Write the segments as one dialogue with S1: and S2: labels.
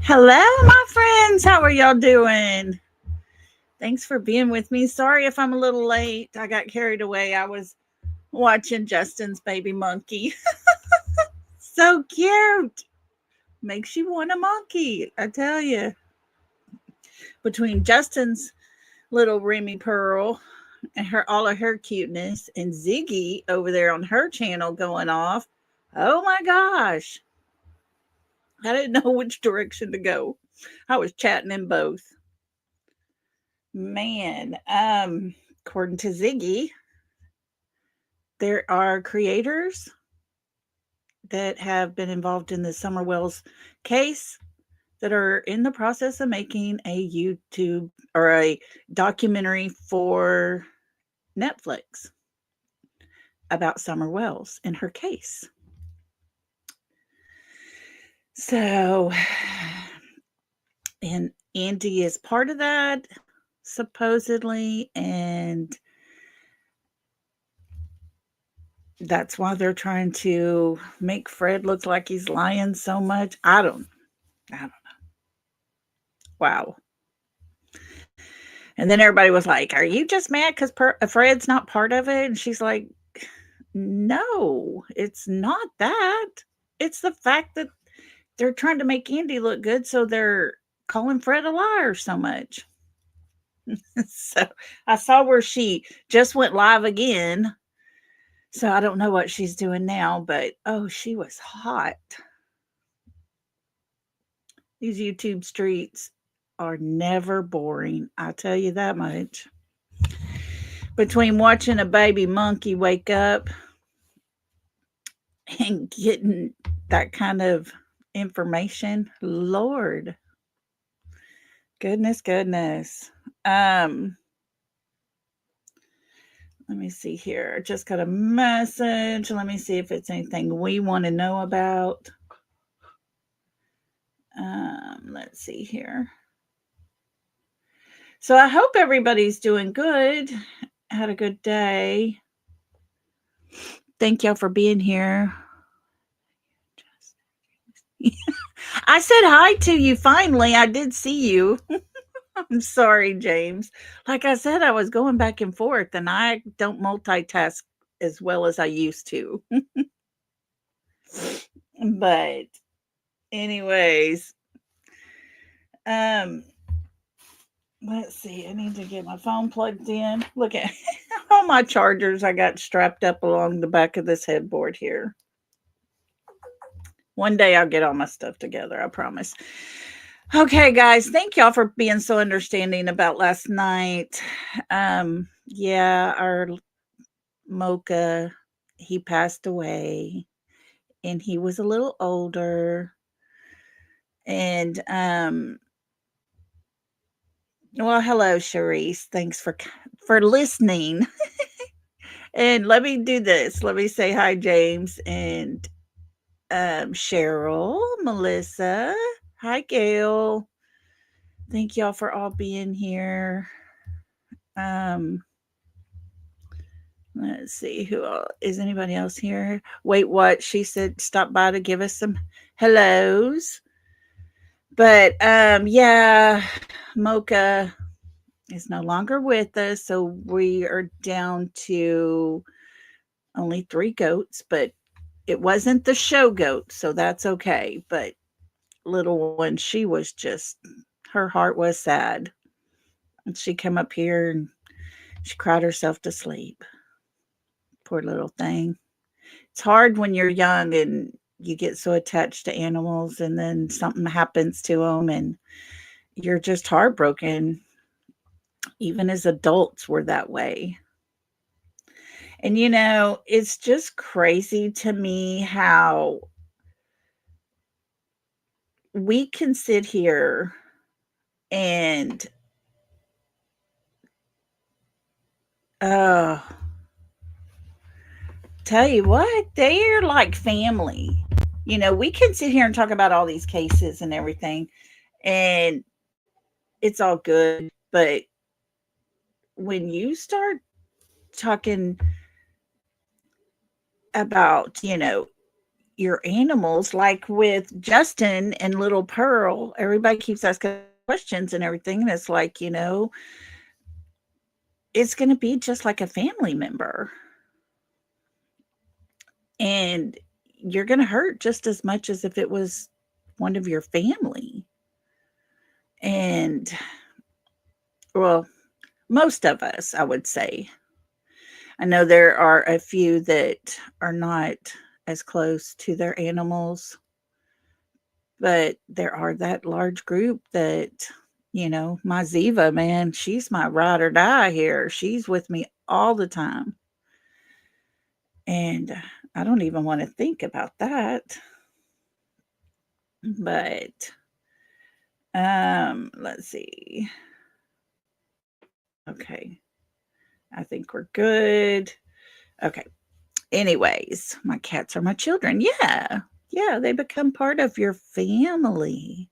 S1: Hello, my friends. How are y'all doing? Thanks for being with me. Sorry if I'm a little late. I got carried away. I was watching Justin's baby monkey. So cute. Makes you want a monkey, I tell you. Between Justin's little Remy Pearl and her all of her cuteness and Ziggy over there on her channel going off. Oh my gosh. I didn't know which direction to go. I was chatting in both. Man, according to Ziggy, there are creators that have been involved in the Summer Wells case that are in the process of making a YouTube or a documentary for Netflix about Summer Wells and her case. So, and Andy is part of that, supposedly, and that's why they're trying to make Fred look like he's lying so much. I don't know. Wow. And then everybody was like, "Are you just mad because Fred's not part of it?" And she's like, "No, it's not that. It's the fact that they're trying to make Andy look good, so they're calling Fred a liar so much." So I saw where she just went live again. So I don't know what she's doing now, but oh, she was hot. These YouTube streets are never boring. I tell you that much. Between watching a baby monkey wake up and getting that kind of information, Lord, goodness. Um, Let me see here. I just got a message. Let me see if it's anything we want to know about. Let's see here. So I hope everybody's doing good. Had a good day. Thank y'all for being here. I said hi to you finally. I did see you. I'm sorry, James. Like I said, I was going back and forth and I don't multitask as well as I used to. But anyways, um let's see. I need to get my phone plugged in. Look at all my chargers I got strapped up along the back of this headboard here. One day I'll get all my stuff together, I promise. Okay, guys, thank y'all for being so understanding about last night. Yeah, our Mocha, he passed away and he was a little older. And well, hello, Charisse. Thanks for listening. And let me do this. Let me say hi, James and Cheryl, Melissa. Hi, Gail. Thank y'all for all being here. Um, let's see who is anybody else here. Wait, what? She said stop by to give us some hellos. But yeah, Mocha is no longer with us, so we are down to only 3 goats, but it wasn't the show goat, so that's okay. But little one, she was just, her heart was sad. And she came up here and she cried herself to sleep. Poor little thing. It's hard when you're young and you get so attached to animals and then something happens to them and you're just heartbroken. Even as adults, we're that way. And it's just crazy to me how we can sit here and uh tell you what, they're like family. We can sit here and talk about all these cases and everything, and it's all good. But when you start talking about, your animals, like with Justin and little Pearl. Everybody keeps asking questions and everything. And it's like, it's going to be just like a family member. And you're going to hurt just as much as if it was one of your family. And, well, most of us, I would say. I know there are a few that are not as close to their animals, but there are that large group that, my Ziva, man, she's my ride or die here. She's with me all the time. And I don't even want to think about that. But let's see. Okay. I think we're good. Okay. Anyways, my cats are my children. Yeah. Yeah, they become part of your family.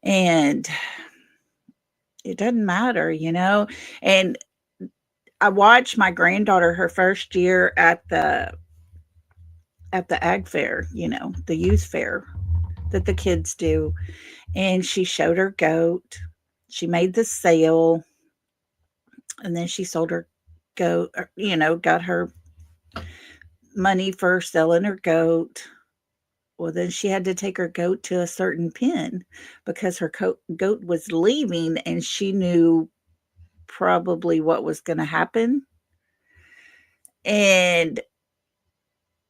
S1: And it doesn't matter, And I watched my granddaughter her first year at the ag fair, the youth fair that the kids do, and she showed her goat. She made the sale, and then she sold her goat, got her money for selling her goat. Well, then she had to take her goat to a certain pen because her goat was leaving, and she knew probably what was going to happen. And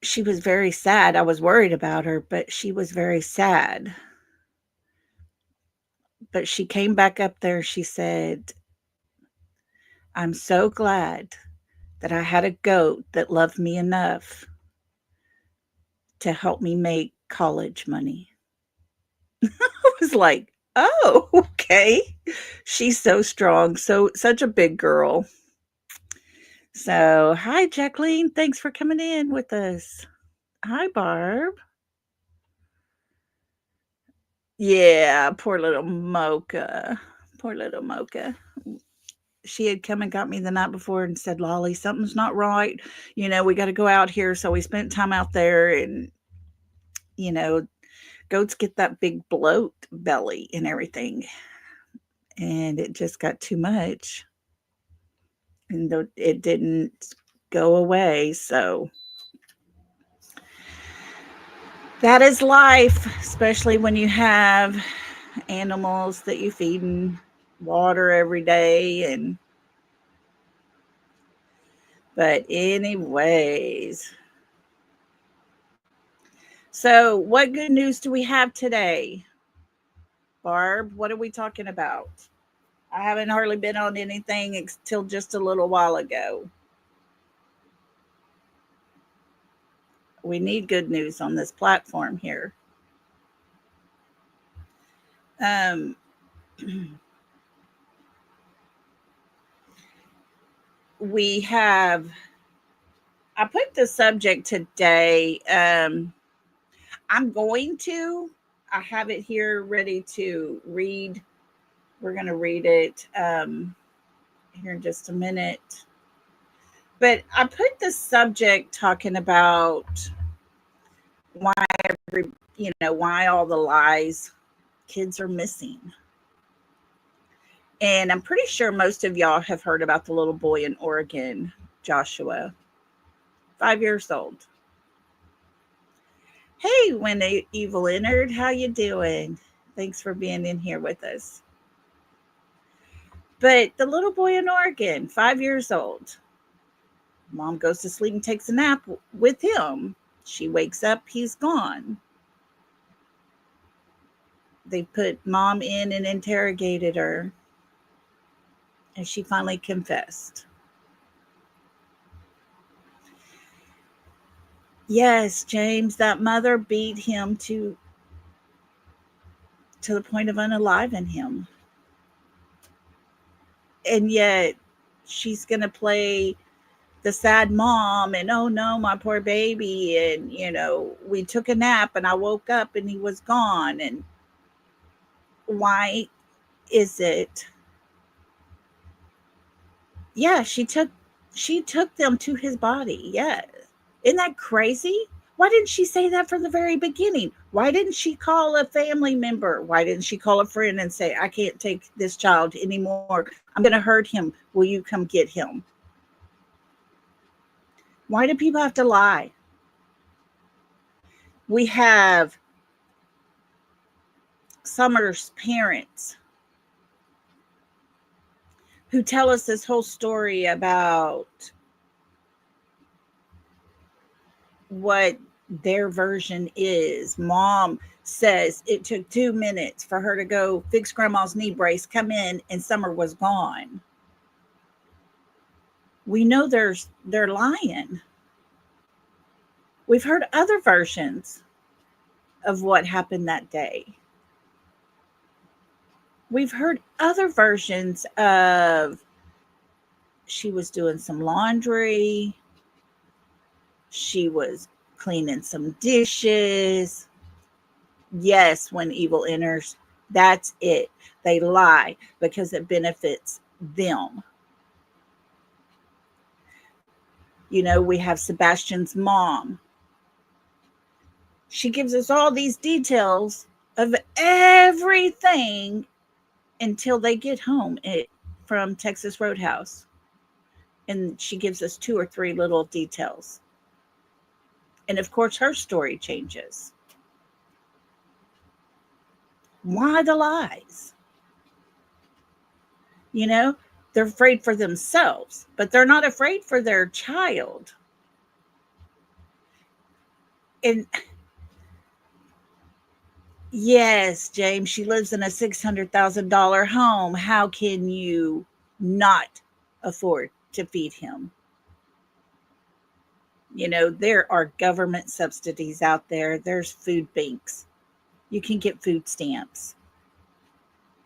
S1: she was very sad. I was worried about her, but she was very sad. But she came back up there. She said, I'm so glad that I had a goat that loved me enough to help me make college money. I was like, oh, okay. She's so strong. Such a big girl. So, hi, Jacqueline. Thanks for coming in with us. Hi, Barb. Yeah, poor little Mocha. Poor little Mocha. She had come and got me the night before and said, Lolly, something's not right. We got to go out here. So we spent time out there, and, goats get that big bloat belly and everything. And it just got too much. And it didn't go away. So that is life, especially when you have animals that you feed and water every day. But anyways, so what good news do we have today? Barb, what are we talking about? I haven't hardly been on anything until just a little while ago. We need good news on this platform here. We have, I put the subject today. I have it here ready to read. We're going to read it here in just a minute. But I put the subject talking about why why all the lies kids are missing. And I'm pretty sure most of y'all have heard about the little boy in Oregon, Joshua, 5 years old. Hey, when the evil entered, how you doing? Thanks for being in here with us. But the little boy in Oregon, 5 years old. Mom goes to sleep and takes a nap with him. She wakes up, he's gone. They put mom in and interrogated her. And she finally confessed. Yes, James, that mother beat him to the point of unaliving him. And yet she's going to play the sad mom and, oh no, my poor baby. And, we took a nap and I woke up and he was gone. And why is it? Yeah, she took them to his body. Yeah. Isn't that crazy? Why didn't she say that from the very beginning? Why didn't she call a family member? Why didn't she call a friend and say, I can't take this child anymore. I'm going to hurt him. Will you come get him? Why do people have to lie? We have Summer's parents who tell us this whole story about what their version is. Mom says it took 2 minutes for her to go fix grandma's knee brace, come in, and Summer was gone. We know they're lying. We've heard other versions of what happened that day. We've heard other versions of she was doing some laundry, she was cleaning some dishes. Yes, when evil enters, that's it. They lie because it benefits them. You know, we have Sebastian's mom. She gives us all these details of everything until they get home from Texas Roadhouse. And she gives us 2 or 3 little details. And of course, her story changes. Why the lies? You know, they're afraid for themselves, but they're not afraid for their child. And yes, James, she lives in a $600,000 home. How can you not afford to feed him? You know, there are government subsidies out there. There's food banks. You can get food stamps.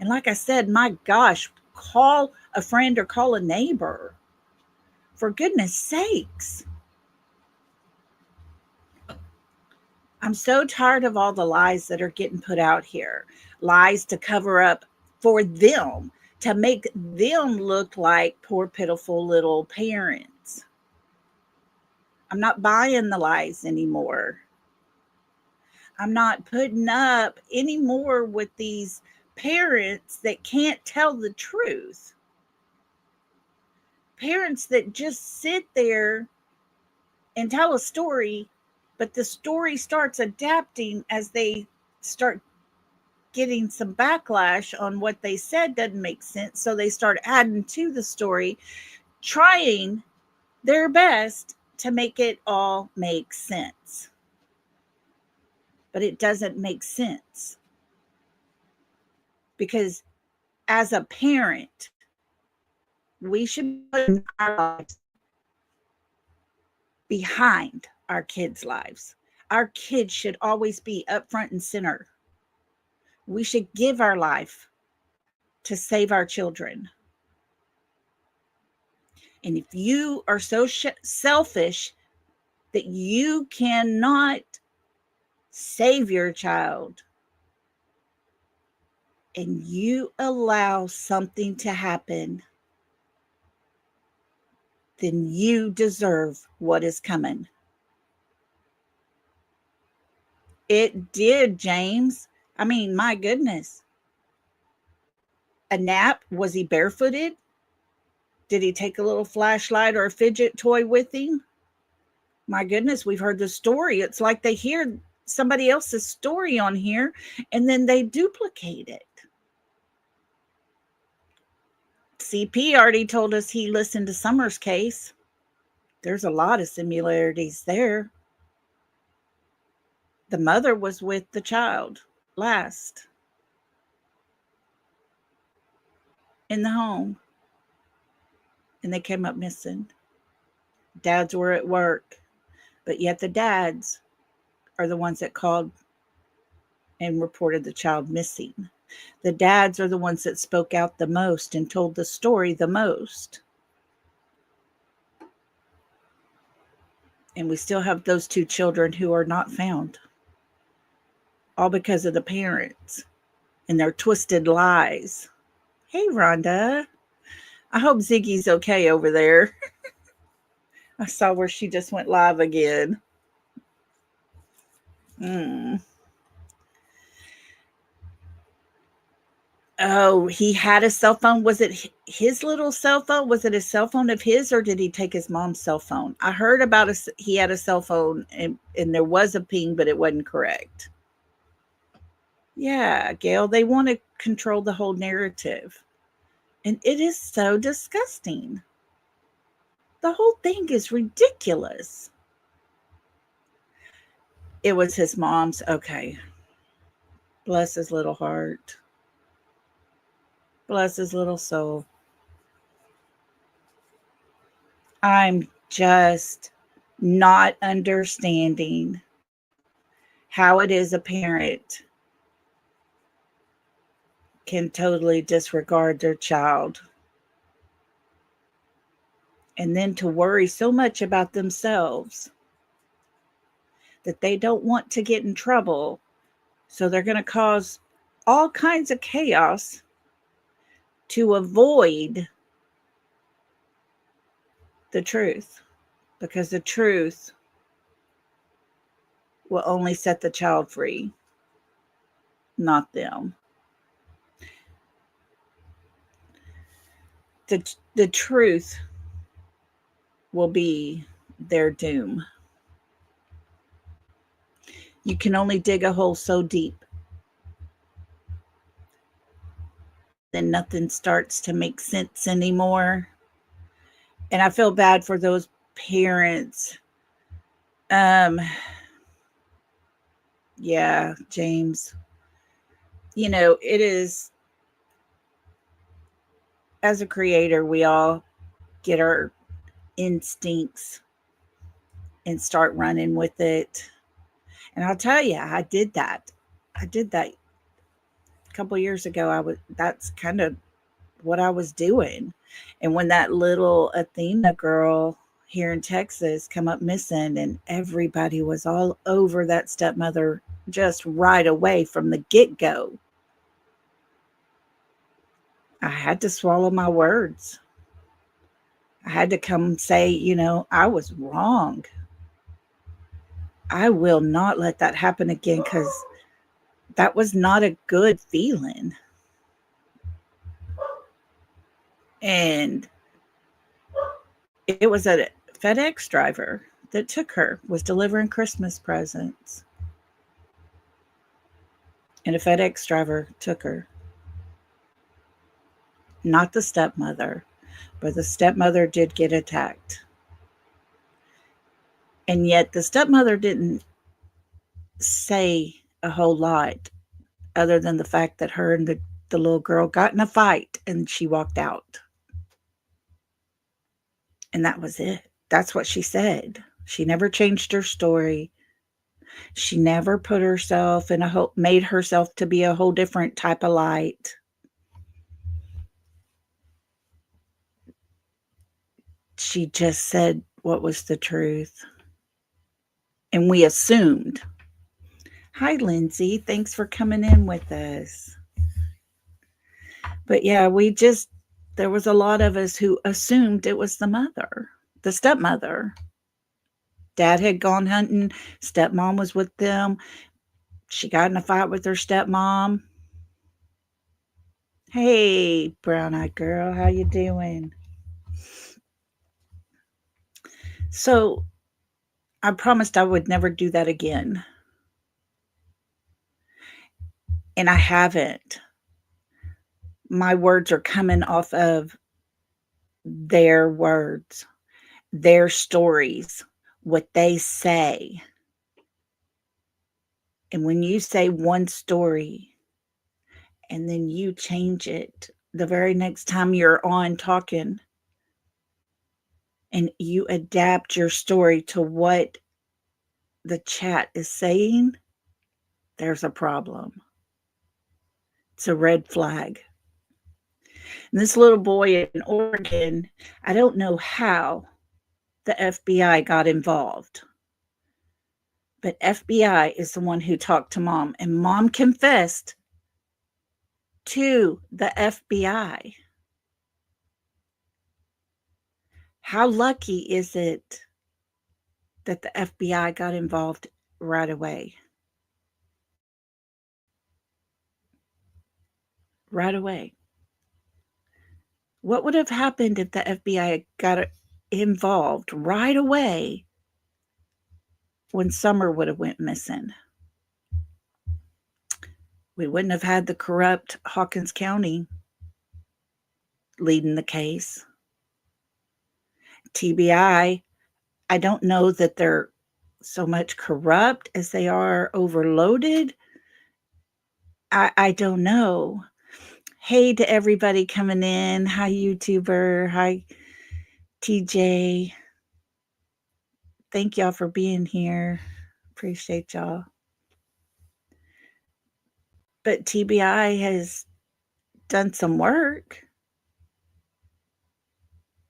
S1: And like I said, my gosh, call a friend or call a neighbor. For goodness sakes. I'm so tired of all the lies that are getting put out here. Lies to cover up for them, to make them look like poor, pitiful little parents. I'm not buying the lies anymore. I'm not putting up anymore with these parents that can't tell the truth. Parents that just sit there and tell a story, but the story starts adapting as they start getting some backlash on what they said doesn't make sense. So they start adding to the story, trying their best to make it all make sense. But it doesn't make sense. Because as a parent, we should put our lives behind our kids' lives. Our kids should always be up front and center. We should give our life to save our children. And if you are so selfish that you cannot save your child and you allow something to happen, then you deserve what is coming. It did, James. I mean, my goodness. A nap? Was he barefooted? Did he take a little flashlight or a fidget toy with him? My goodness, we've heard the story. It's like they hear somebody else's story on here and then they duplicate it. CP already told us he listened to Summer's case. There's a lot of similarities there. The mother was with the child last in the home, and they came up missing. Dads were at work, but yet the dads are the ones that called and reported the child missing. The dads are the ones that spoke out the most and told the story the most. And we still have those 2 children who are not found. All because of the parents and their twisted lies. Hey, Rhonda. I hope Ziggy's okay over there. I saw where she just went live again. Mm. Oh, he had a cell phone. Was it his little cell phone? Was it a cell phone of his, or did he take his mom's cell phone? I heard about he had a cell phone, and there was a ping, but it wasn't correct. Yeah, Gail, they want to control the whole narrative. And it is so disgusting. The whole thing is ridiculous. It was his mom's. Okay. Bless his little heart. Bless his little soul. I'm just not understanding how it is a parent can totally disregard their child and then to worry so much about themselves that they don't want to get in trouble. So they're going to cause all kinds of chaos to avoid the truth, because the truth will only set the child free, not them. The truth will be their doom. You can only dig a hole so deep, then nothing starts to make sense anymore. And I feel bad for those parents. Um, yeah, James. It is, as a creator, we all get our instincts and start running with it. And I'll tell you, I did that. I did that a couple years ago. That's kind of what I was doing. And when that little Athena girl here in Texas come up missing, and everybody was all over that stepmother just right away from the get-go, I had to swallow my words. I had to come say, I was wrong. I will not let that happen again, because that was not a good feeling. And it was a FedEx driver that took her, was delivering Christmas presents. And a FedEx driver took her. Not the stepmother, but the stepmother did get attacked. And yet the stepmother didn't say a whole lot, other than the fact that her and the little girl got in a fight and she walked out. And that was it. That's what she said. She never changed her story. She never put herself in made herself to be a whole different type of light. She just said what was the truth. And we assumed. Hi, Lindsay. Thanks for coming in with us. But yeah, there was a lot of us who assumed it was the stepmother. Dad had gone hunting. Stepmom was with them. She got in a fight with her stepmom. Hey, brown-eyed girl, how you doing? So I promised I would never do that again. And I haven't. My words are coming off of their words, their stories, what they say. And when you say one story and then you change it the very next time you're on talking, and you adapt your story to what the chat is saying, there's a problem. It's a red flag. And this little boy in Oregon, I don't know how the FBI got involved, but FBI is the one who talked to mom, and mom confessed to the FBI. How lucky is it that the FBI got involved right away? right away. What would have happened if the FBI got involved right away when Summer would have went missing? We wouldn't have had the corrupt Hawkins County leading the case. TBI, I don't know that they're so much corrupt as they are overloaded. I don't know. Hey to everybody coming in. Hi, YouTuber. Hi, TJ. Thank y'all for being here. Appreciate y'all. But TBI has done some work,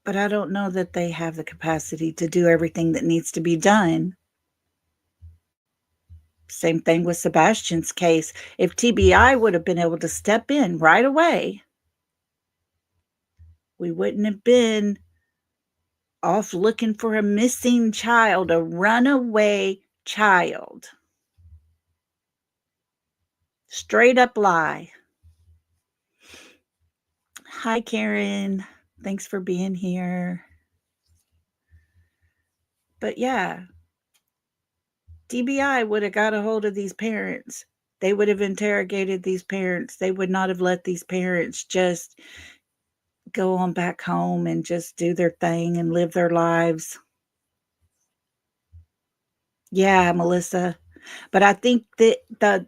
S1: but I don't know that they have the capacity to do everything that needs to be done. Same thing with Sebastian's case. If TBI would have been able to step in right away, we wouldn't have been off looking for a missing child, a runaway child. Straight up lie. Hi, Karen. Thanks for being here. But yeah, TBI would have got a hold of these parents. They would have interrogated these parents. They would not have let these parents just go on back home and just do their thing and live their lives. Yeah, Melissa. But I think that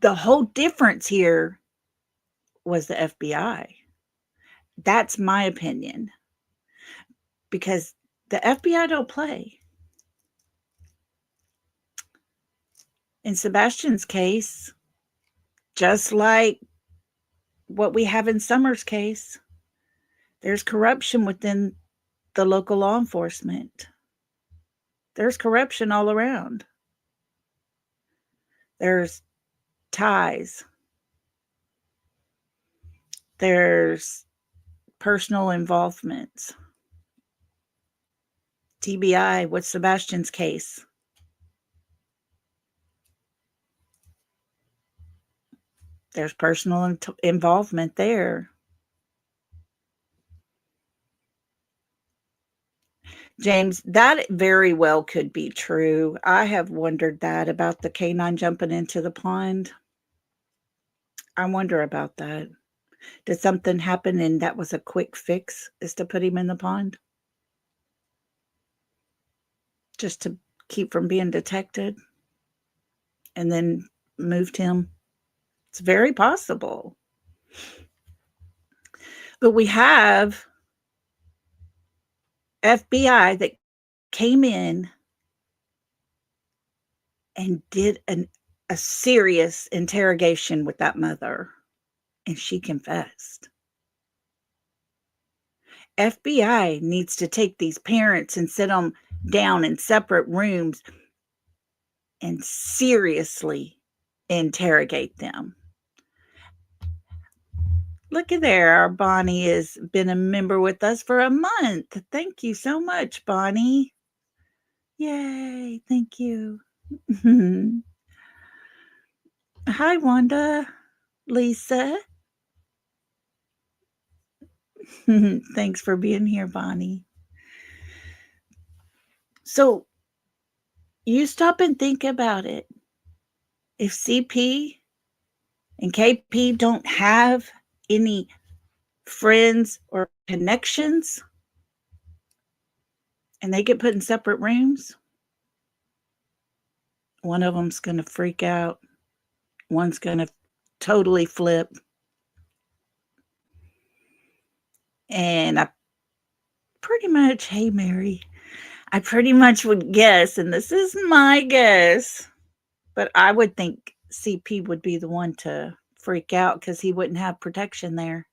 S1: the whole difference here was the FBI. That's my opinion. Because the FBI don't play. In Sebastian's case, just like what we have in Summer's case, there's corruption within the local law enforcement. There's corruption all around. There's ties. There's personal involvements. TBI with Sebastian's case. There's personal involvement there. James, that very well could be true. I have wondered that about the canine jumping into the pond. I wonder about that. Did something happen and that was a quick fix, is to put him in the pond? Just to keep from being detected? And then moved him? It's very possible. But we have FBI that came in and did a serious interrogation with that mother, and she confessed. FBI needs to take these parents and sit them down in separate rooms and seriously interrogate them. Look at there. Our Bonnie has been a member with us for a month. Thank you so much, Bonnie. Yay. Thank you. Hi, Wanda. Lisa. Thanks for being here, Bonnie. So you stop and think about it. If CP and KP don't have any friends or connections and they get put in separate rooms, one of them's going to freak out. One's going to totally flip. And I pretty much, hey, Mary, I pretty much would guess, and this is my guess, but I would think CP would be the one to freak out because he wouldn't have protection there.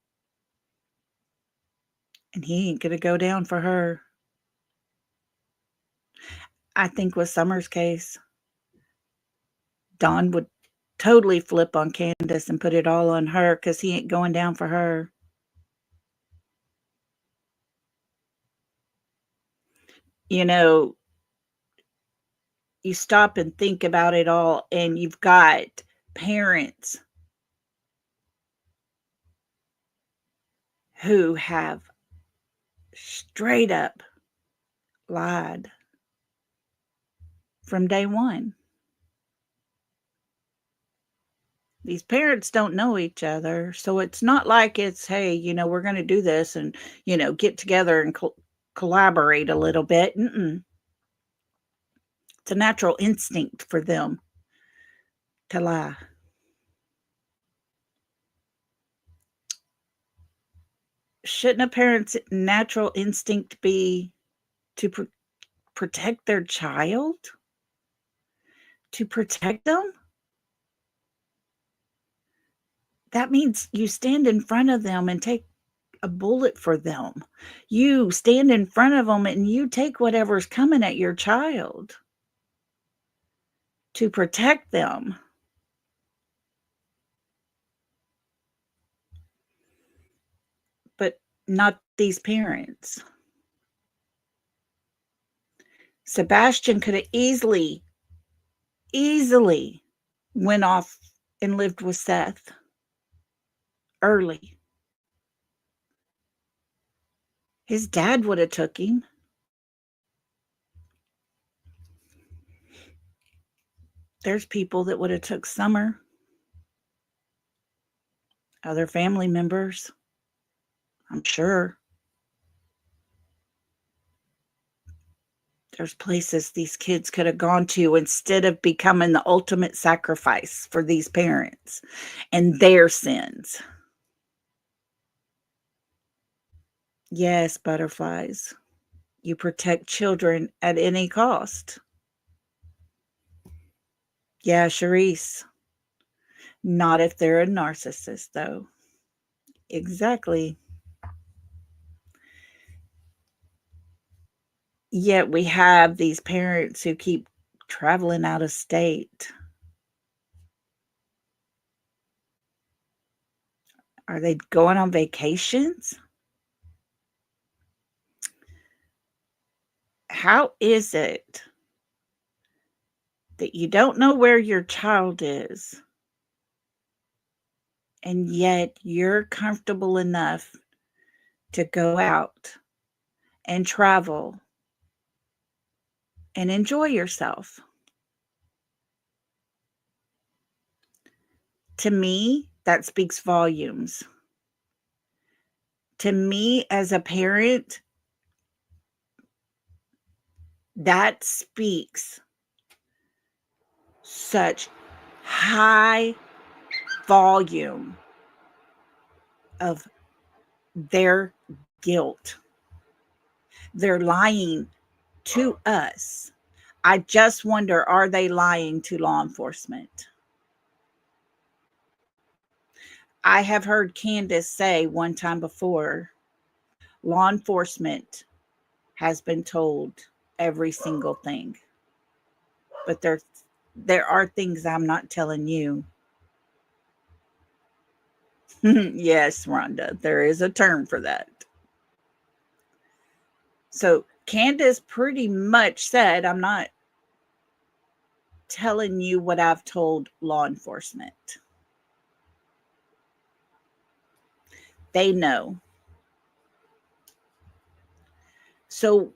S1: And he ain't going to go down for her. I think with Summer's case, Don would totally flip on Candace and put it all on her because he ain't going down for her. You know, you stop and think about it all, and you've got parents who have straight up lied from day one. These parents don't know each other, so it's not like it's, hey, we're going to do this and, get together and collaborate a little bit. It's a natural instinct for them to lie. Shouldn't a parent's natural instinct be to protect their child? To protect them? That means you stand in front of them and take a bullet for them. You stand in front of them and you take whatever's coming at your child to protect them. But not these parents. Sebastian could have easily went off and lived with Seth early. His dad would have took him. There's people that would have took Summer, other family members, I'm sure. There's places these kids could have gone to instead of becoming the ultimate sacrifice for these parents and their sins. Yes, butterflies. You protect children at any cost. Yeah, Charisse. Not if they're a narcissist, though. Exactly. Yet we have these parents who keep traveling out of state. Are they going on vacations? How is it that you don't know where your child is, and yet you're comfortable enough to go out and travel and enjoy yourself? To me, that speaks volumes. To me, as a parent, that speaks such high volume of their guilt. They're lying to us. I just wonder, are they lying to law enforcement? I have heard Candace say one time before, law enforcement has been told every single thing. But there are things I'm not telling you. Yes, Rhonda, there is a term for that. So Candace pretty much said, I'm not telling you what I've told law enforcement. They know. So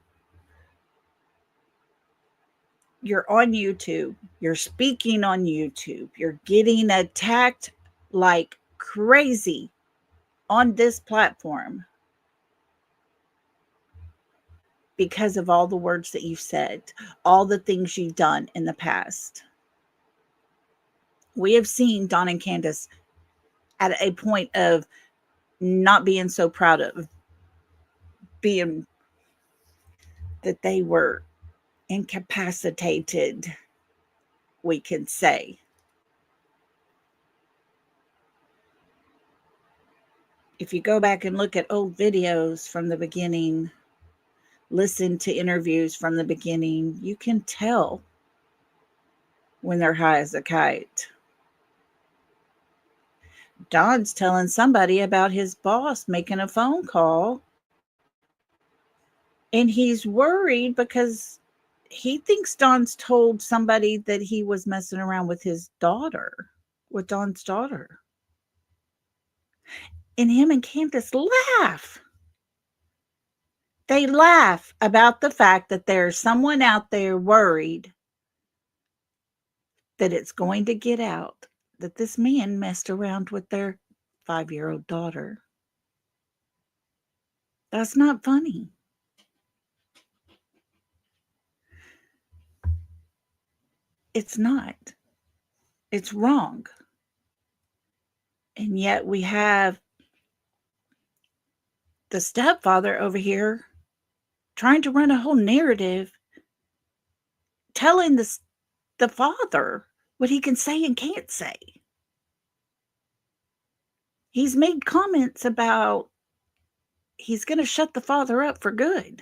S1: you're on YouTube, you're speaking on YouTube, you're getting attacked like crazy on this platform because of all the words that you've said, all the things you've done in the past. We have seen Don and Candace at a point of not being so proud of being that they were incapacitated, we could say. If you go back and look at old videos from the beginning, listen to interviews from the beginning, you can tell when they're high as a kite. Don's telling somebody about his boss making a phone call, and he's worried because he thinks Don's told somebody that he was messing around with his daughter, with Don's daughter. And him and Candace laugh. They laugh about the fact that there's someone out there worried that it's going to get out that this man messed around with their 5-year-old daughter. That's not funny. It's not. It's wrong. And yet we have the stepfather over here trying to run a whole narrative telling the father what he can say and can't say. He's made comments about he's going to shut the father up for good.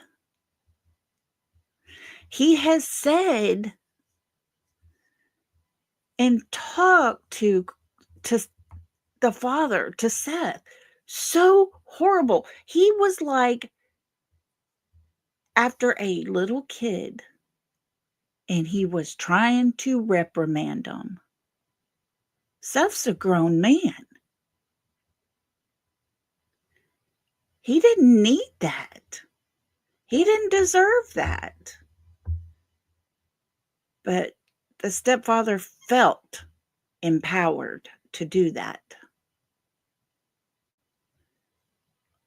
S1: He has said and talked to the father, to Seth, so horrible. He was like after a little kid, and he was trying to reprimand him. Seth's a grown man. He didn't need that. He didn't deserve that. But the stepfather felt empowered to do that.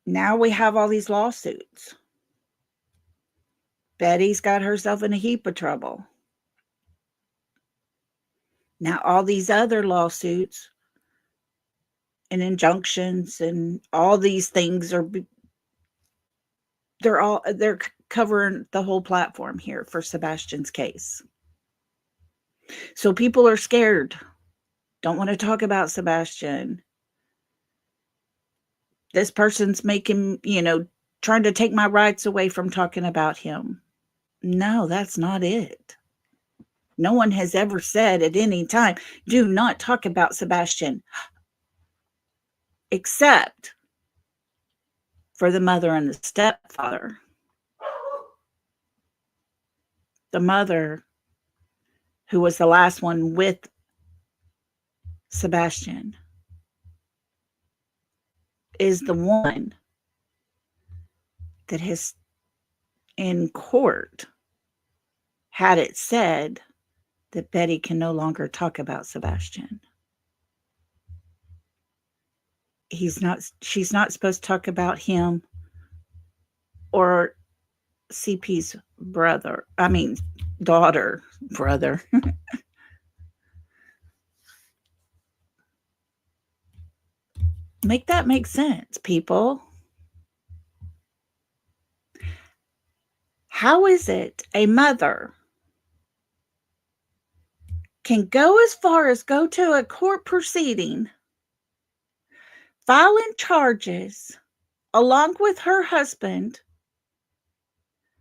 S1: Now we have all these lawsuits. Betty's got herself in a heap of trouble. Now all these other lawsuits and injunctions and all these things they're covering the whole platform here for Sebastian's case. So people are scared, don't want to talk about Sebastian. This person's making, trying to take my rights away from talking about him. No, that's not it. No one has ever said at any time, do not talk about Sebastian, except for the mother and the stepfather. The mother, who was the last one with Sebastian, is the one that has in court had it said that Betty can no longer talk about Sebastian. She's not supposed to talk about him or CP's daughter, brother. Make that make sense, people. How is it a mother can go as far as go to a court proceeding, filing charges along with her husband,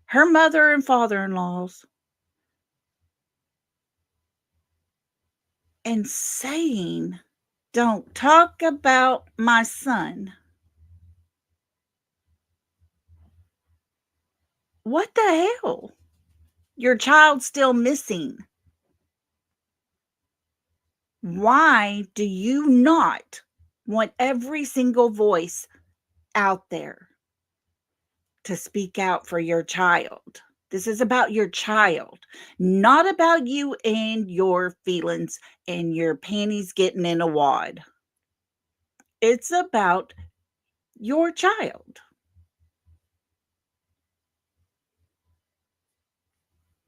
S1: her mother and father-in-laws, and saying, don't talk about my son? What the hell? Your child's still missing. Why do you not want every single voice out there to speak out for your child? This is about your child, not about you and your feelings and your panties getting in a wad. It's about your child.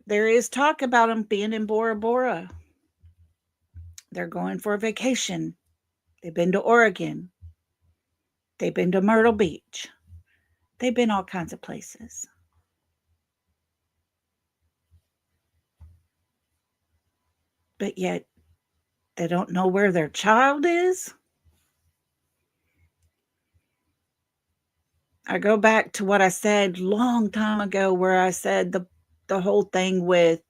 S1: There is talk about them being in Bora Bora. They're going for a vacation. They've been to Oregon. They've been to Myrtle Beach. They've been all kinds of places. But yet, they don't know where their child is. I go back to what I said long time ago, where I said the whole thing with,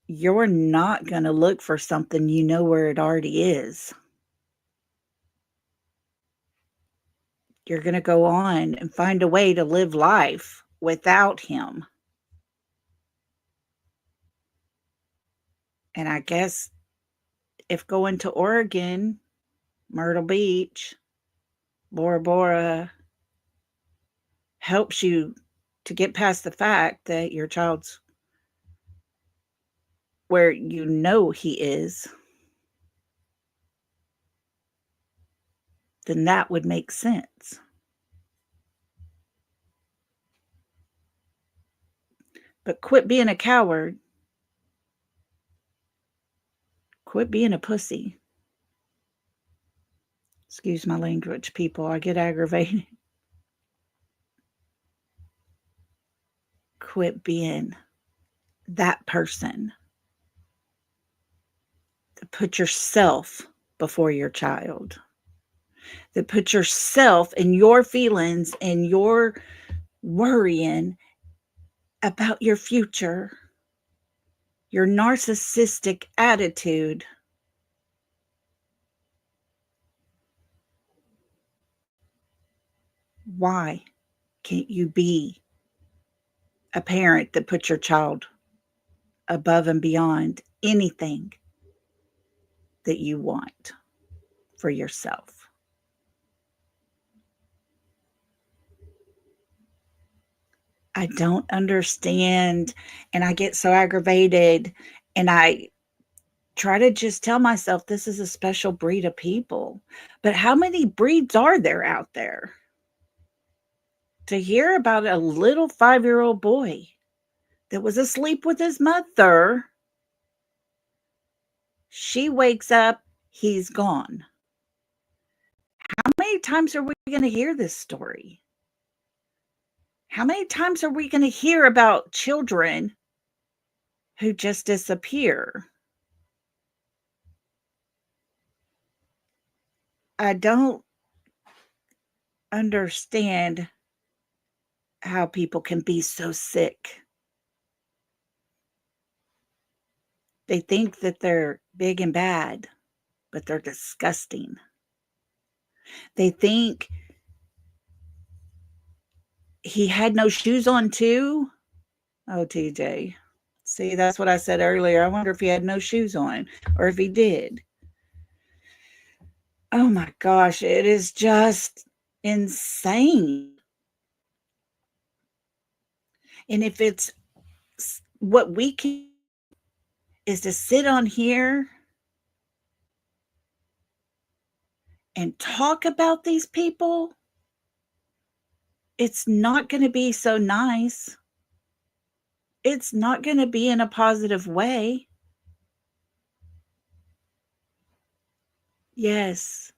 S1: you're not going to look for something you know where it already is. You're going to go on and find a way to live life without him. And I guess if going to Oregon, Myrtle Beach, Bora Bora helps you to get past the fact that your child's where you know he is, then that would make sense. But quit being a coward. Quit being a pussy. Excuse my language, people. I get aggravated. Quit being that person. That put yourself before your child. That put yourself and your feelings and your worrying about your future, your narcissistic attitude. Why can't you be a parent that puts your child above and beyond anything that you want for yourself? I don't understand. And I get so aggravated. And I try to just tell myself this is a special breed of people. But how many breeds are there out there? To hear about a little 5-year-old boy that was asleep with his mother, she wakes up, he's gone. How many times are we going to hear this story? How many times are we going to hear about children who just disappear? I don't understand how people can be so sick. They think that they're big and bad, but they're disgusting. They think he had no shoes on too. Oh, TJ. See, that's what I said earlier. I wonder if he had no shoes on or if he did. Oh my gosh, it is just insane. And if it's what we can is to sit on here and talk about these people, it's not going to be so nice. It's not going to be in a positive way. Yes,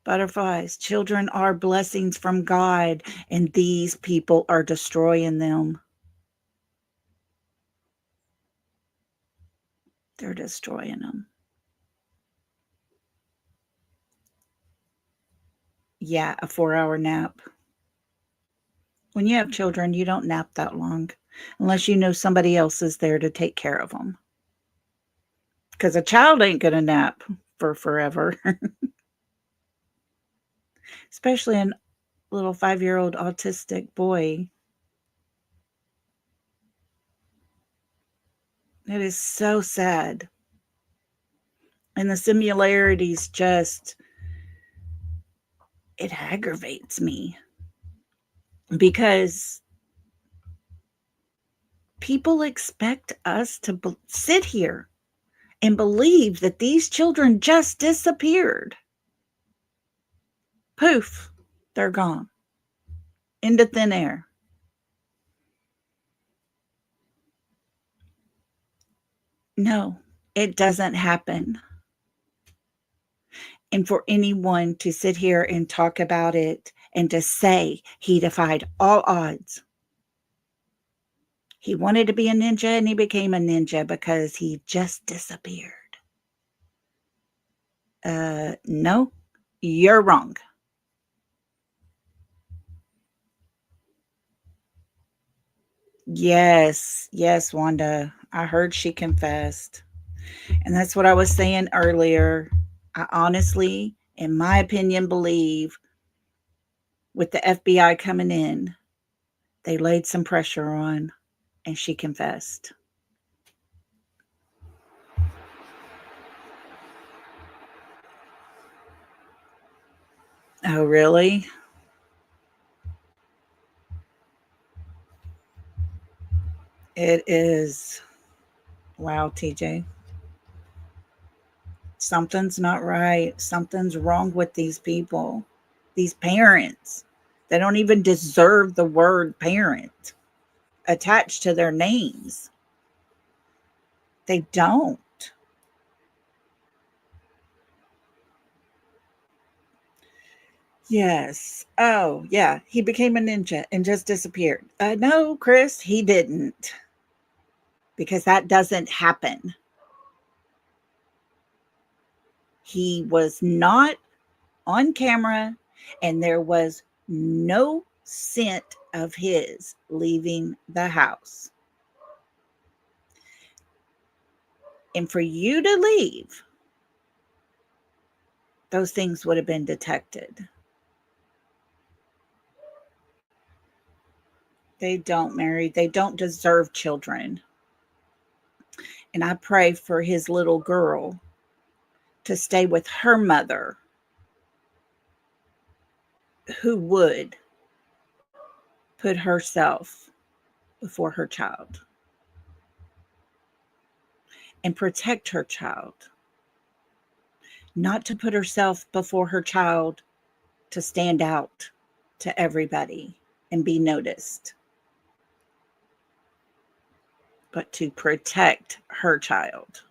S1: butterflies, children are blessings from God, and these people are destroying them. They're destroying them. Yeah, a 4-hour nap. When you have children, you don't nap that long unless you know somebody else is there to take care of them. Because a child ain't going to nap for forever, especially a little 5-year-old autistic boy. It is so sad. And the similarities just, it aggravates me because people expect us to sit here and believe that these children just disappeared. Poof, they're gone into thin air. No, it doesn't happen. And for anyone to sit here and talk about it and to say he defied all odds. He wanted to be a ninja and he became a ninja because he just disappeared. No, you're wrong. Yes, yes, Wanda. I heard she confessed. And that's what I was saying earlier. I honestly, in my opinion, believe with the FBI coming in, they laid some pressure on and she confessed. Oh, really? It is. Wow, TJ. Something's not right. Something's wrong with these people, these parents. They don't even deserve the word parent attached to their names. They don't. Yes. Oh, yeah. He became a ninja and just disappeared. No, Chris, he didn't, because that doesn't happen. He was not on camera, and there was no scent of his leaving the house. And for you to leave, those things would have been detected. They don't, Mary. They don't deserve children. And I pray for his little girl to stay with her mother, who would put herself before her child and protect her child, not to put herself before her child to stand out to everybody and be noticed, but to protect her child.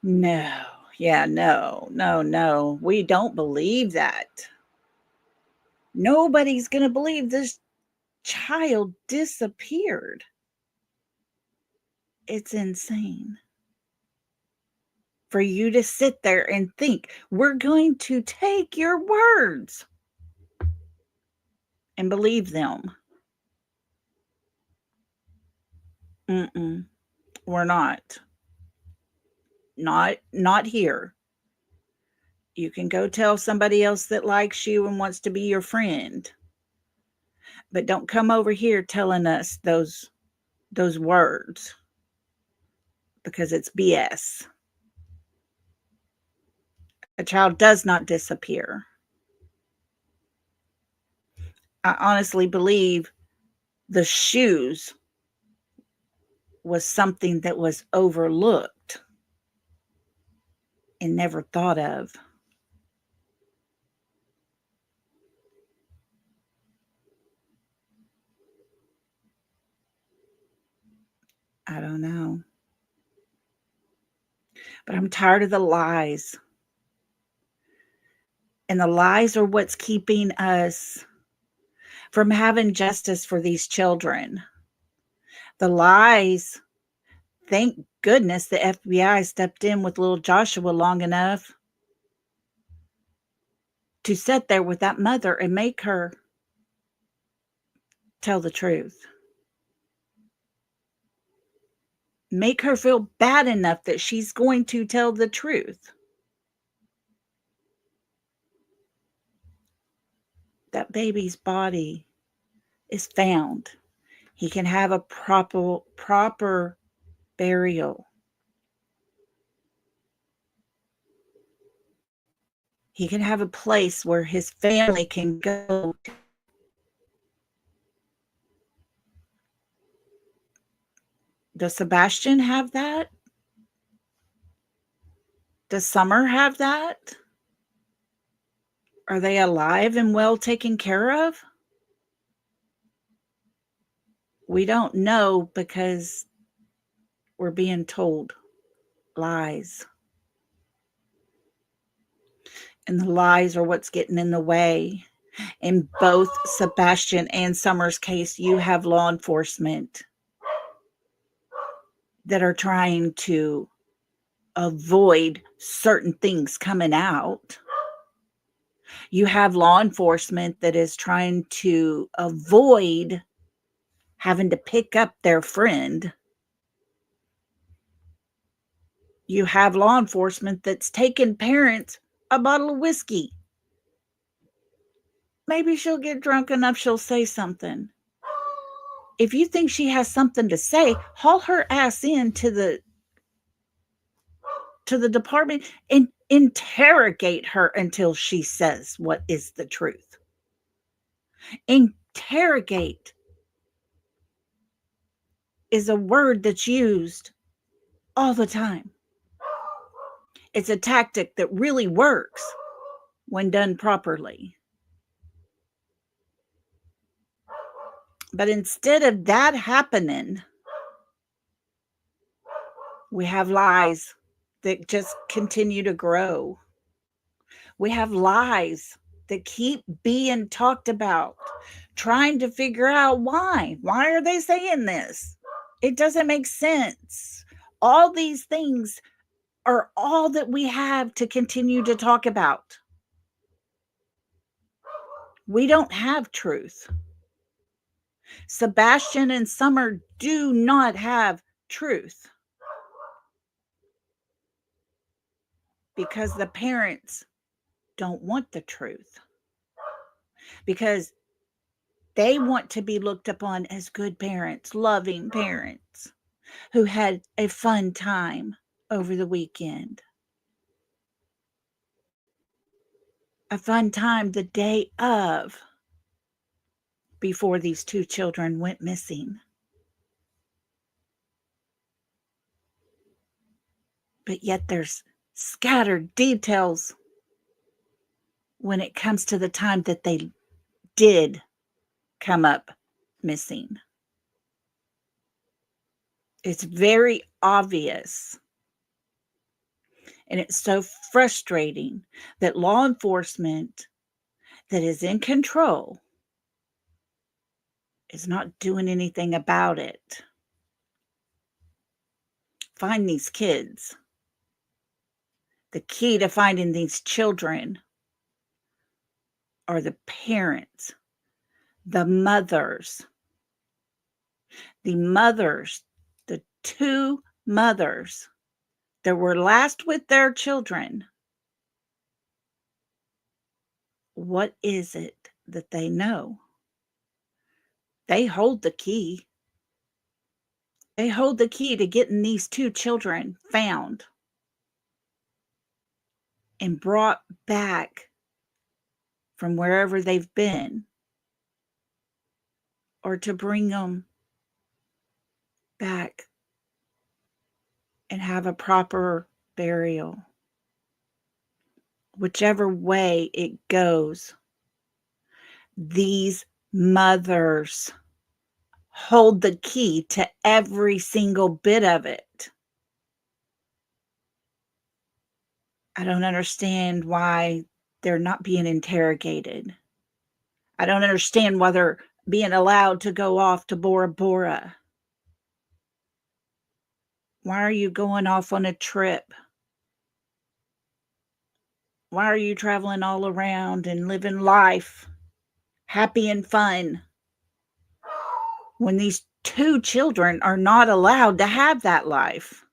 S1: No, yeah, no, no, no. We don't believe that. Nobody's going to believe this child disappeared. It's insane for you to sit there and think we're going to take your words and believe them. Mm-mm, we're not. Not here. You can go tell somebody else that likes you and wants to be your friend, but don't come over here telling us those words, because it's BS. A child does not disappear. I honestly believe the shoes was something that was overlooked and never thought of. I don't know. But I'm tired of the lies. And the lies are what's keeping us from having justice for these children. The lies, thank goodness the FBI stepped in with little Joshua long enough to sit there with that mother and make her tell the truth. Make her feel bad enough that she's going to tell the truth. That baby's body is found. He can have a proper burial. He can have a place where his family can go. Does Sebastian have that? Does Summer have that? Are they alive and well taken care of? We don't know, because we're being told lies. And the lies are what's getting in the way. In both Sebastian and Summer's case, you have law enforcement that are trying to avoid certain things coming out. You have law enforcement that is trying to avoid having to pick up their friend. You have law enforcement that's taking parents a bottle of whiskey. Maybe she'll get drunk enough, she'll say something. If you think she has something to say, haul her ass into the to the department and interrogate her until she says what is the truth. Interrogate is a word that's used all the time. It's a tactic that really works when done properly. But instead of that happening, we have lies that just continue to grow. We have lies that keep being talked about, trying to figure out why. Why are they saying this? It doesn't make sense. All these things are all that we have to continue to talk about. We don't have truth. Sebastian and Summer do not have truth because the parents don't want the truth, because they want to be looked upon as good parents, loving parents who had a fun time over the weekend, a fun time the day of, before these two children went missing. But yet there's scattered details when it comes to the time that they did come up missing. It's very obvious. And it's so frustrating that law enforcement that is in control is not doing anything about it. Find these kids. The key to finding these children are the parents, the mothers. The mothers, the two mothers that were last with their children. What is it that they know? They hold the key. They hold the key to getting these two children found and brought back from wherever they've been, or to bring them back and have a proper burial. Whichever way it goes, these mothers hold the key to every single bit of it. I don't understand why they're not being interrogated. I don't understand why they're being allowed to go off to Bora Bora. Why are you going off on a trip? Why are you traveling all around and living life happy and fun when these two children are not allowed to have that life?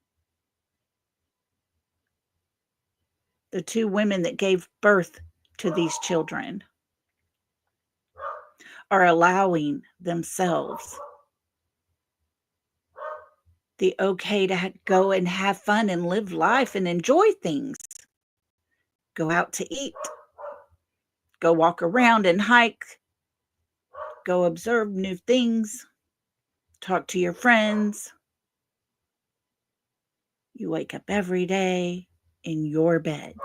S1: The two women that gave birth to these children are allowing themselves the okay to go and have fun and live life and enjoy things. Go out to eat, go walk around and hike, go observe new things, talk to your friends. You wake up every day in your beds.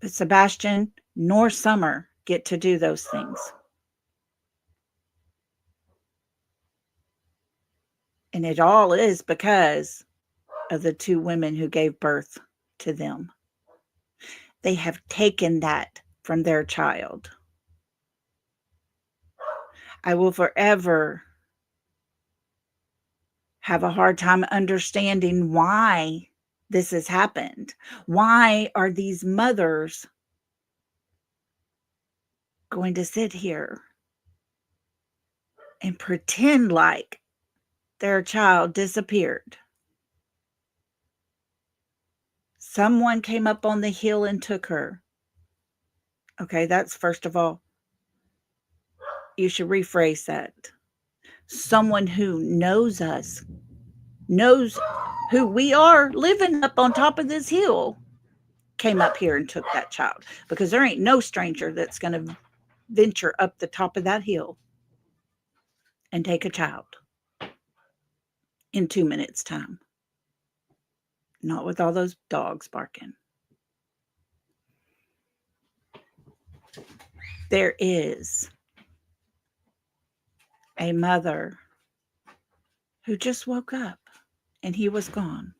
S1: But Sebastian nor Summer get to do those things. And it all is because of the two women who gave birth to them. They have taken that from their child. I will forever have a hard time understanding why this has happened. Why are these mothers going to sit here and pretend like their child disappeared? Someone came up on the hill and took her. Okay, that's first of all, you should rephrase that. Someone who knows us knows who we are living up on top of this hill, came up here and took that child, because there ain't no stranger that's going to venture up the top of that hill and take a child in 2 minutes' time. Not with all those dogs barking. There is a mother who just woke up and he was gone.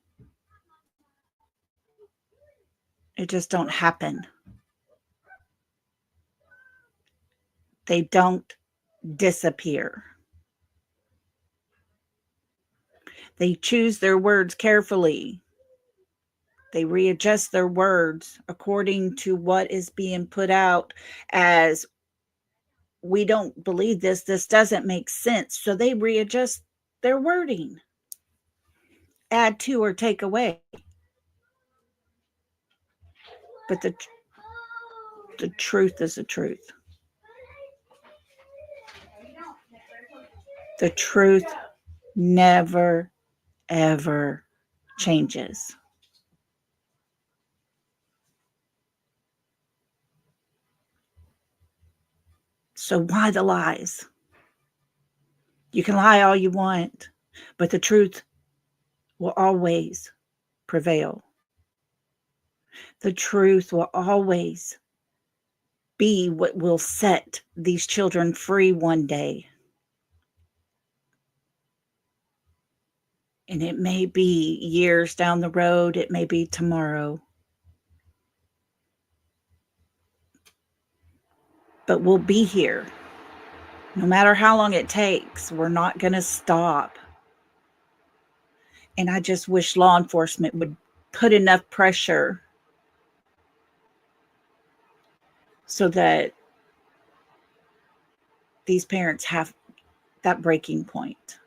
S1: It just don't happen. They don't disappear. They choose their words carefully. They readjust their words according to what is being put out as, we don't believe this. This doesn't make sense. So they readjust their wording, add to or take away. But the truth is the truth. The truth never, ever changes. So why the lies? You can lie all you want, but the truth will always prevail. The truth will always be what will set these children free one day. And it may be years down the road, it may be tomorrow. But we'll be here. No matter how long it takes, we're not going to stop. And I just wish law enforcement would put enough pressure so that these parents have that breaking point.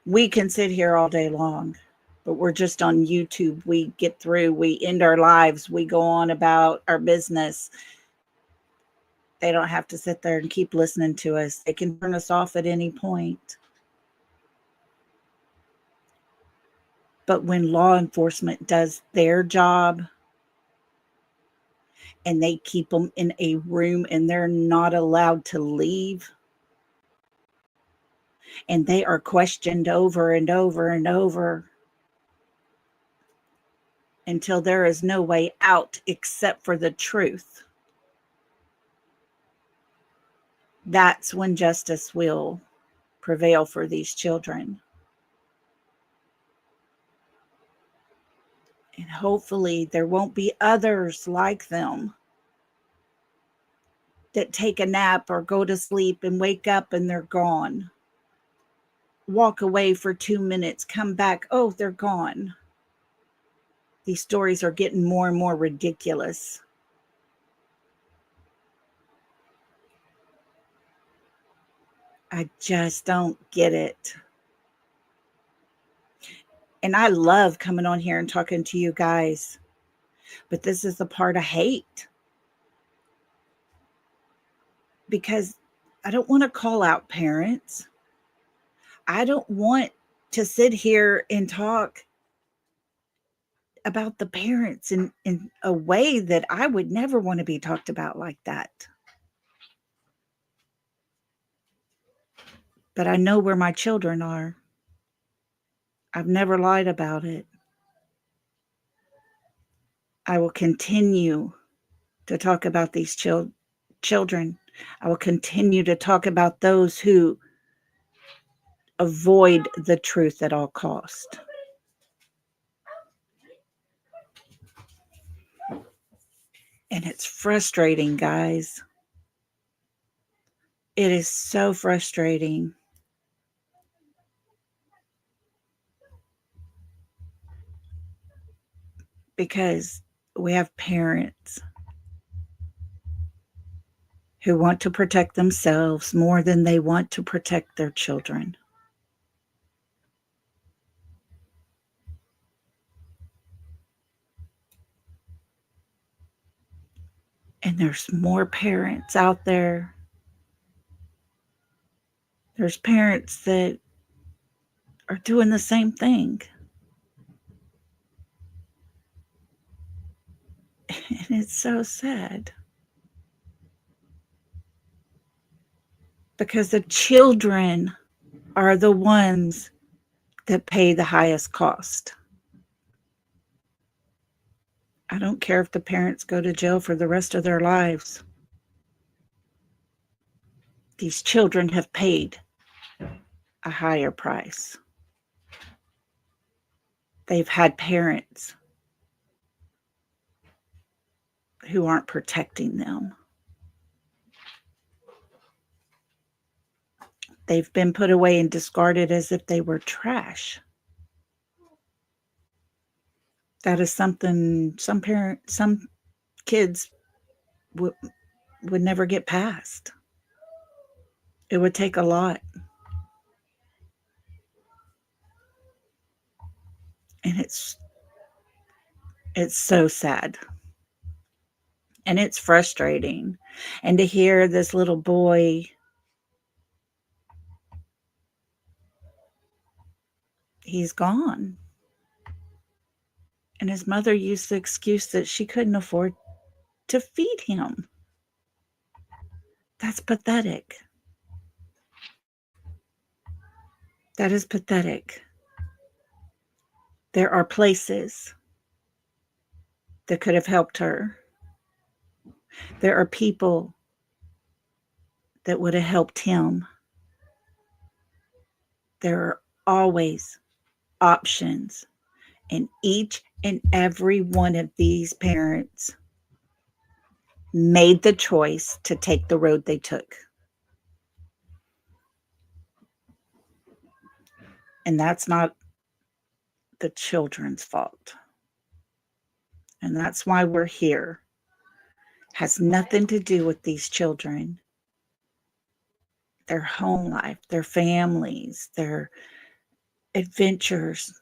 S1: We can sit here all day long, but we're just on YouTube. We get through, we end our lives, we go on about our business. They don't have to sit there and keep listening to us. They can turn us off at any point. But when law enforcement does their job and they keep them in a room and they're not allowed to leave, and they are questioned over and over and over until there is no way out except for the truth, that's when justice will prevail for these children. And hopefully there won't be others like them that take a nap or go to sleep and wake up and they're gone. Walk away for 2 minutes, come back, oh, they're gone. These stories are getting more and more ridiculous. I just don't get it. And I love coming on here and talking to you guys, but this is the part I hate, because I don't want to call out parents. I don't want to sit here and talk about the parents in a way that I would never want to be talked about like that. But I know where my children are. I've never lied about it. I will continue to talk about these children. I will continue to talk about those who avoid the truth at all cost. And it's frustrating, guys. It is so frustrating. Because we have parents who want to protect themselves more than they want to protect their children. And there's more parents out there there's parents that are doing the same thing. And it's so sad. Because the children are the ones that pay the highest cost. I don't care if the parents go to jail for the rest of their lives. These children have paid a higher price. They've had parents who aren't protecting them. They've been put away and discarded as if they were trash. That is something some kids would never get past. It would take a lot. And it's so sad. And it's frustrating. And to hear this little boy, he's gone. And his mother used the excuse that she couldn't afford to feed him. That's pathetic. That is pathetic. There are places that could have helped her. There are people that would have helped him. There are always options. And each and every one of these parents made the choice to take the road they took. And that's not the children's fault. And that's why we're here. Has nothing to do with these children, their home life, their families, their adventures.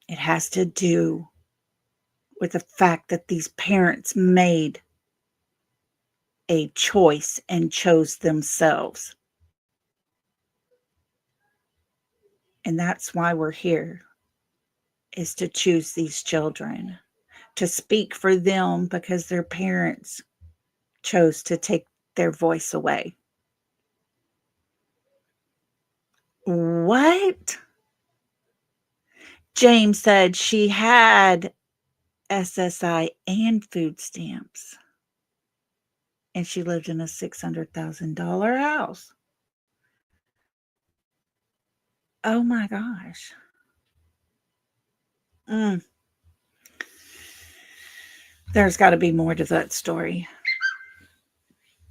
S1: It has to do with the fact that these parents made a choice and chose themselves. And that's why we're here, is to choose these children, to speak for them because their parents chose to take their voice away. What? James said she had SSI and food stamps. And she lived in a $600,000 house. Oh my gosh. There's got to be more to that story.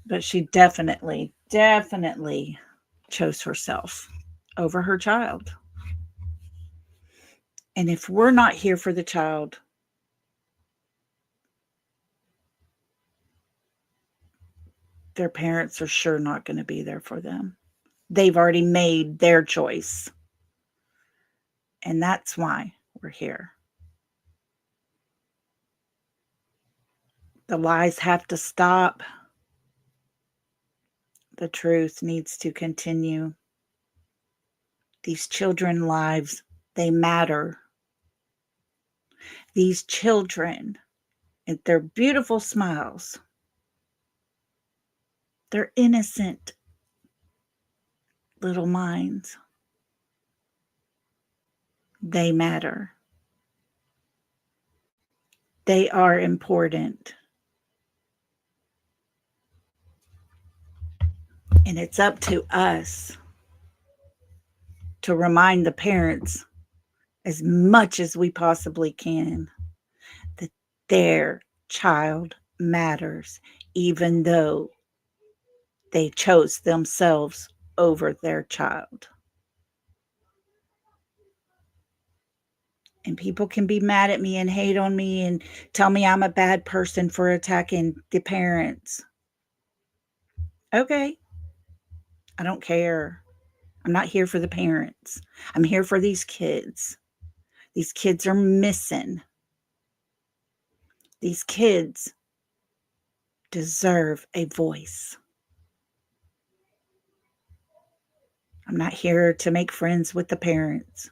S1: But she definitely chose herself over her child. And if we're not here for the child, their parents are sure not going to be there for them. They've already made their choice. And that's why we're here. The lies have to stop. The truth needs to continue. These children's lives, they matter. These children, and their beautiful smiles, their innocent little minds, they matter. They are important. And it's up to us to remind the parents as much as we possibly can that their child matters, even though they chose themselves over their child. And people can be mad at me and hate on me and tell me I'm a bad person for attacking the parents. Okay. I don't care. I'm not here for the parents. I'm here for these kids. These kids are missing. These kids deserve a voice. I'm not here to make friends with the parents.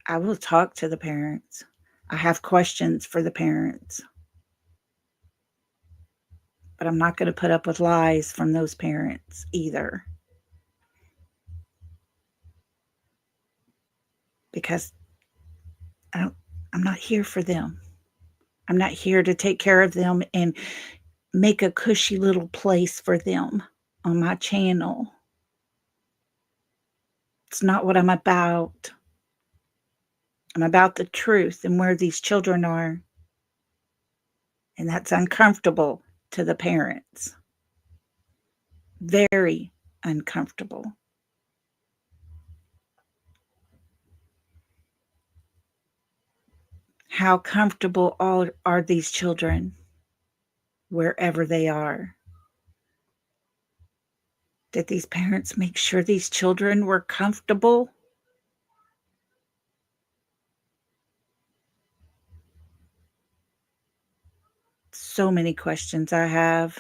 S1: I will talk to the parents. I have questions for the parents, but I'm not going to put up with lies from those parents either, because I don't, I'm not here for them. I'm not here to take care of them and make a cushy little place for them on my channel. It's not what I'm about. I'm about the truth and where these children are. And that's uncomfortable to the parents. Very uncomfortable. How comfortable are these children wherever they are? Did these parents make sure these children were comfortable? So many questions I have.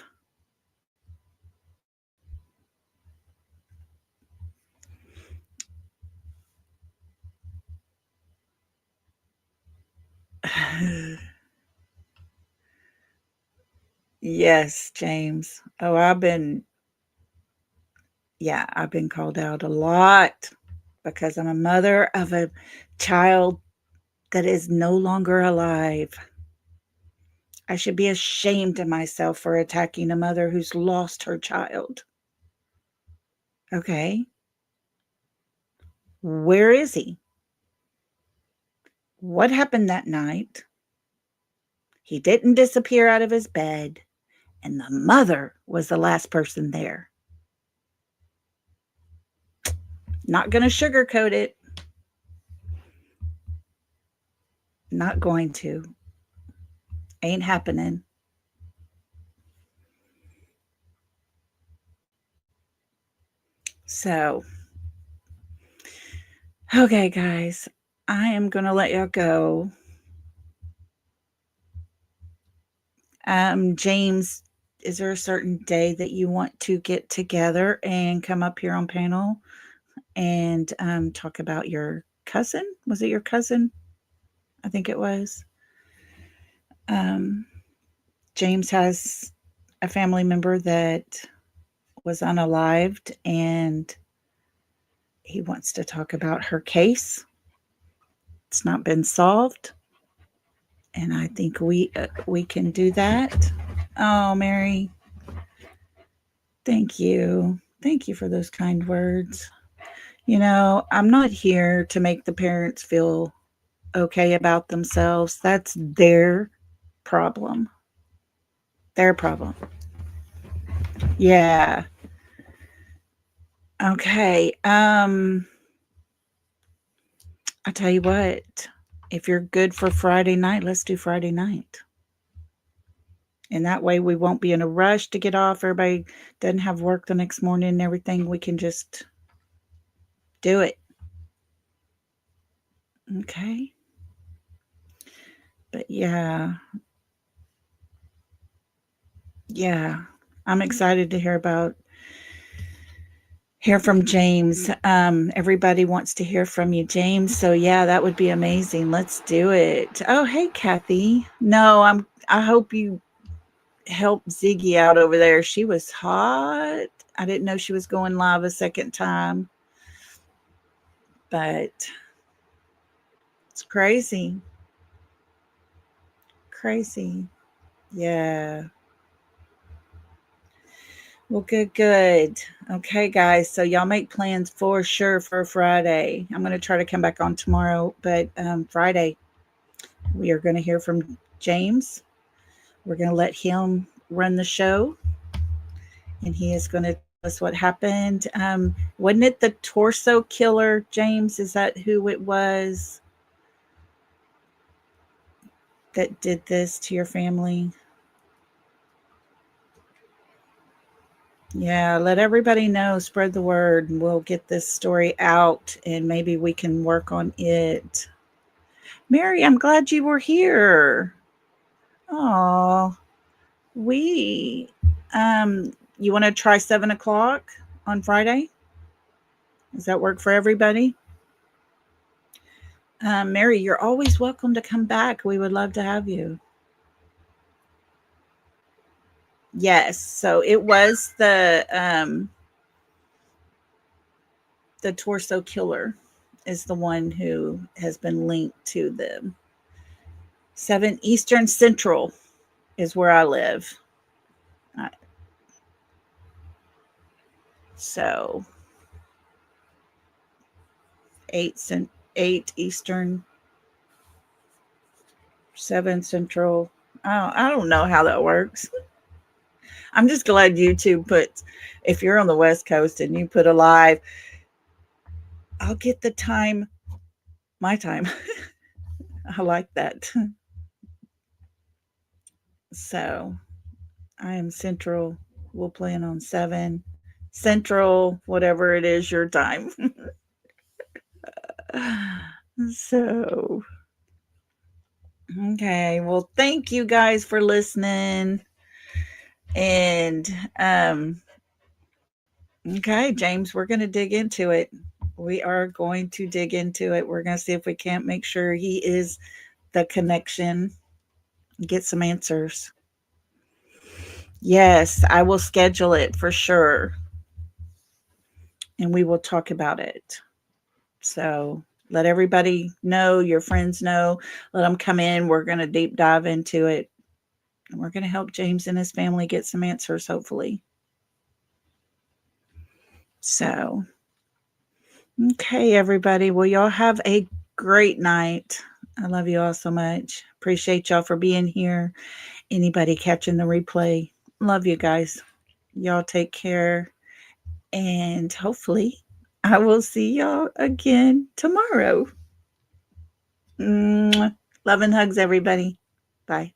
S1: Yes, James. Oh, I've been called out a lot because I'm a mother of a child that is no longer alive. I should be ashamed of myself for attacking a mother who's lost her child. Okay. Where is he? What happened that night? He didn't disappear out of his bed, and the mother was the last person there. Not going to sugarcoat it. Not going to. Ain't happening. So, okay, guys, I am going to let y'all go. James, is there a certain day that you want to get together and come up here on panel and talk about your cousin? Was it your cousin? I think it was. James has a family member that was unalived, and he wants to talk about her case. It's not been solved, and I think we can do that. Oh, Mary, thank you. Thank you for those kind words. You know, I'm not here to make the parents feel okay about themselves. That's their problem. Their problem. Yeah. Okay. I tell you what, if you're good for Friday night, let's do Friday night. And that way we won't be in a rush to get off. Everybody doesn't have work the next morning and everything. We can just do it. Okay. But yeah. Yeah. I'm excited to hear from James. Everybody wants to hear from you, James. So yeah, that would be amazing. Let's do it. Oh, hey, Kathy. No, I hope you help Ziggy out over there. She was hot. I didn't know she was going live a second time, but it's crazy. Crazy. Yeah. Well, good, good. Okay, guys. So y'all make plans for sure for Friday. I'm going to try to come back on tomorrow, but Friday we are going to hear from James. We're going to let him run the show, and he is going to tell us what happened. Wasn't it the torso killer, James? Is that who it was that did this to your family? Yeah, let everybody know, spread the word, and we'll get this story out, and maybe we can work on it. Mary, I'm glad you were here. Oh, we, you want to try 7 o'clock? on Friday? Does that work for everybody? Mary, you're always welcome to come back. We would love to have you. Yes. So it was the torso killer is the one who has been linked to them. 7 Eastern Central is where I live. Uh, So 8 Eastern, 7 Central. I don't know how that works. I'm just glad YouTube puts, if you're on the West Coast and you put a live, I'll get the time, my time. I like that. So I am Central. We'll plan on 7 Central, whatever it is your time. So, okay. Well, thank you guys for listening. And okay, James, we're going to dig into it. We are going to dig into it. We're going to see if we can't make sure he is the connection, get some answers. Yes, I will schedule it for sure. And we will talk about it. So let everybody know, your friends know, let them come in. We're going to deep dive into it. And we're going to help James and his family get some answers, hopefully. So, okay, everybody. Well, y'all have a great night. I love you all so much. Appreciate y'all for being here. Anybody catching the replay, love you guys. Y'all take care. And hopefully, I will see y'all again tomorrow. Love and hugs, everybody. Bye.